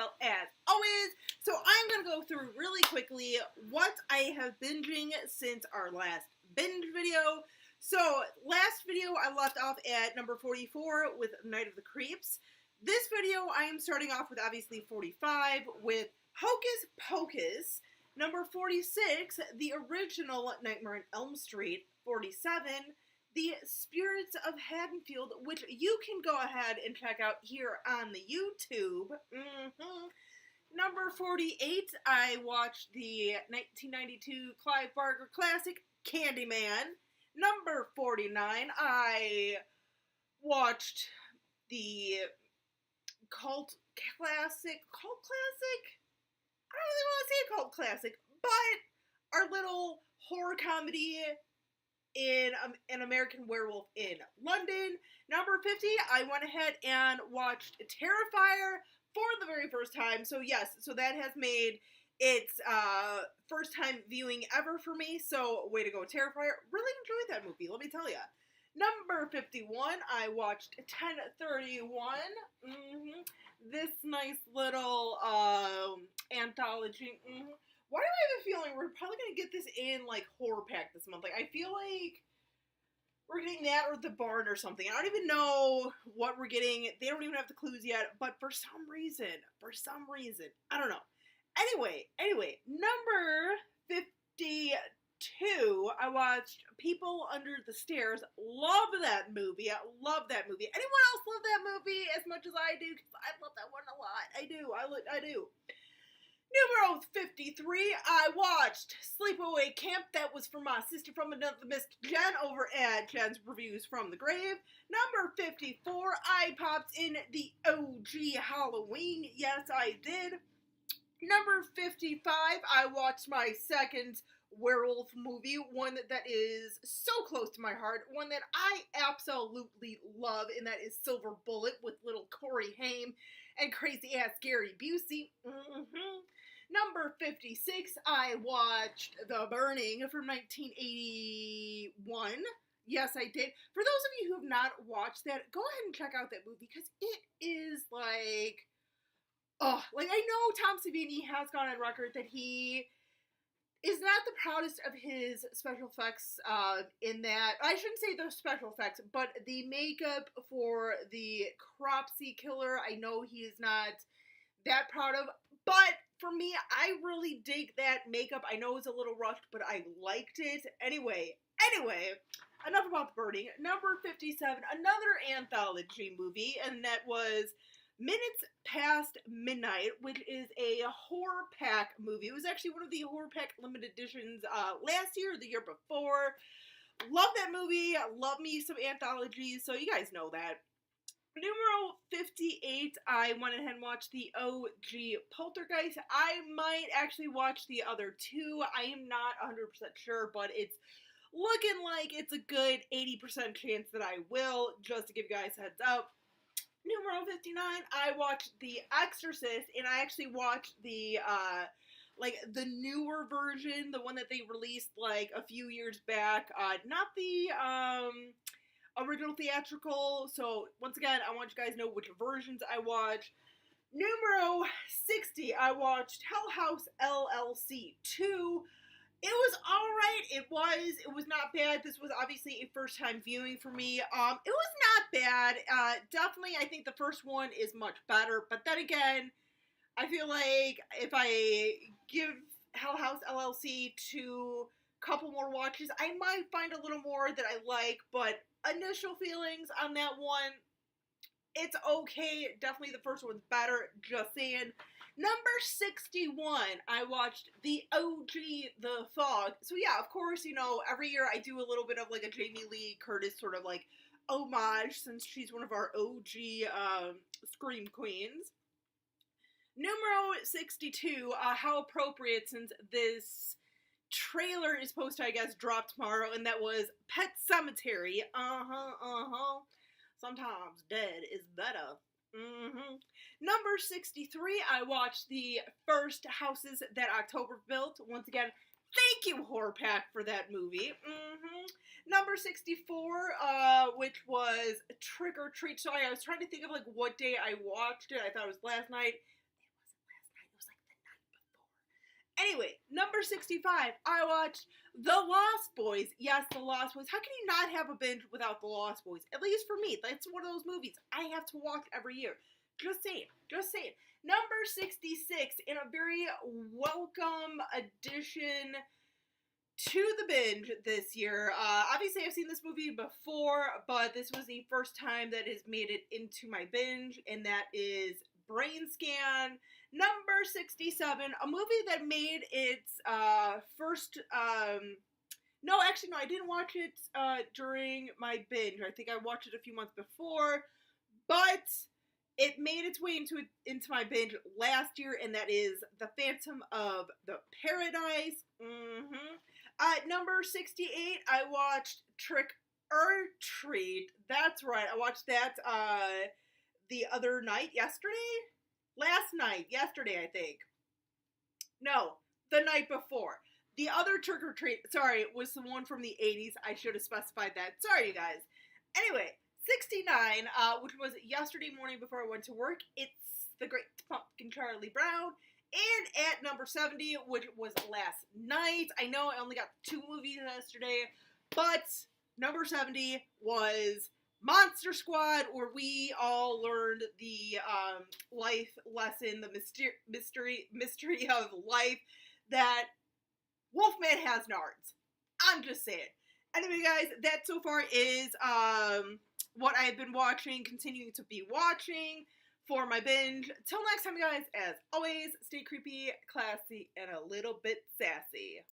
well as always. So I'm going to go through really quickly what I have binging since our last binge video. So last video I left off at number 44 with Night of the Creeps. This video I am starting off with obviously 45 with Hocus Pocus. Number 46, the original Nightmare on Elm Street. 47, The Spirits of Haddonfield, which you can go ahead and check out here on the YouTube. Number 48, I watched the 1992 Clive Barker classic, Candyman. Number 49, I watched the cult classic? I don't really want to say a cult classic, but our little horror comedy in An American Werewolf in London. Number 50, I went ahead and watched Terrifier for the very first time. So yes, so that has made its first time viewing ever for me. So way to go, Terrifier. Really enjoyed that movie, let me tell you. Number 51, I watched 1031. This nice little anthology. Why do I have a feeling we're probably going to get this in, like, Horror Pack this month? Like, I feel like we're getting that or The Barn or something. I don't even know what we're getting. They don't even have the clues yet. But for some reason, I don't know. Anyway, number 52, I watched People Under the Stairs. Love that movie. Anyone else love that movie as much as I do? Because I love that one a lot. I do. Numero 53, I watched Sleepaway Camp. That was for my sister from another Miss Jen over at Jen's Reviews from the Grave. Number 54, I popped in the OG Halloween. Yes, I did. Number 55, I watched my second werewolf movie, one that is so close to my heart, one that I absolutely love, and that is Silver Bullet with little Corey Haim and crazy-ass Gary Busey. Number 56, I watched The Burning from 1981. Yes, I did. For those of you who have not watched that, go ahead and check out that movie, because it is like, I know Tom Savini has gone on record that he is not the proudest of his special effects in that, I shouldn't say the special effects, but the makeup for the Cropsey Killer, I know he is not that proud of, but for me, I really dig that makeup. I know it's a little rushed, but I liked it. Anyway, enough about The Burning. Number 57, another anthology movie, and that was Minutes Past Midnight, which is a horror pack movie. It was actually one of the horror pack limited editions last year or the year before. Love that movie. Love me some anthologies, so you guys know that. Numero 58, I went ahead and watched the OG Poltergeist. I might actually watch the other two. I am not 100% sure, but it's looking like it's a good 80% chance that I will, just to give you guys a heads up. Numero 59, I watched The Exorcist, and I actually watched the newer version, the one that they released, like, a few years back, not the, original theatrical. So once again, I want you guys to know which versions I watched. Numero 60, I watched Hell House LLC 2. It was alright. It was not bad. This was obviously a first time viewing for me. It was not bad. Definitely, I think the first one is much better. But then again, I feel like if I give Hell House LLC 2 couple more watches, I might find a little more that I like, but initial feelings on that one, it's okay. Definitely the first one's better, just saying. Number 61, I watched the OG The Fog. So yeah, of course, you know, every year I do a little bit of like a Jamie Lee Curtis sort of like homage, since she's one of our OG Scream Queens. Numero 62, how appropriate, since this trailer is supposed to, I guess, drop tomorrow, and that was Pet Sematary. Sometimes dead is better. Number 63, I watched the first Houses That October Built. Once again, thank you, Horror Pack, for that movie. Number 64, which was Trick or Treat. Sorry, I was trying to think of like what day I watched it. I thought it was last night. Anyway, number 65, I watched The Lost Boys. Yes, The Lost Boys. How can you not have a binge without The Lost Boys? At least for me, that's one of those movies I have to watch every year. Just saying, just saying. Number 66, in a very welcome addition to the binge this year. Obviously, I've seen this movie before, but this was the first time that has made it into my binge, and that is Brain Scan. Number 67, a movie that made its first. No, actually, no, I didn't watch it during my binge. I think I watched it a few months before, but it made its way into my binge last year, and that is The Phantom of the Paradise. Number 68, I watched Trick or Treat. That's right, I watched that the other night, yesterday, I think. No, the night before. The other Trick or Treat, sorry, was the one from the 80s. I should have specified that. Sorry, you guys. Anyway, 69, which was yesterday morning before I went to work. It's The Great Pumpkin Charlie Brown. And at number 70, which was last night. I know I only got 2 movies yesterday, but number 70 was Monster Squad, where we all learned the life lesson, the mystery of life, that Wolfman has nards. I'm just saying. Anyway, guys, that so far is what I've been watching, continuing to be watching for my binge. Till next time, guys, as always, stay creepy, classy, and a little bit sassy.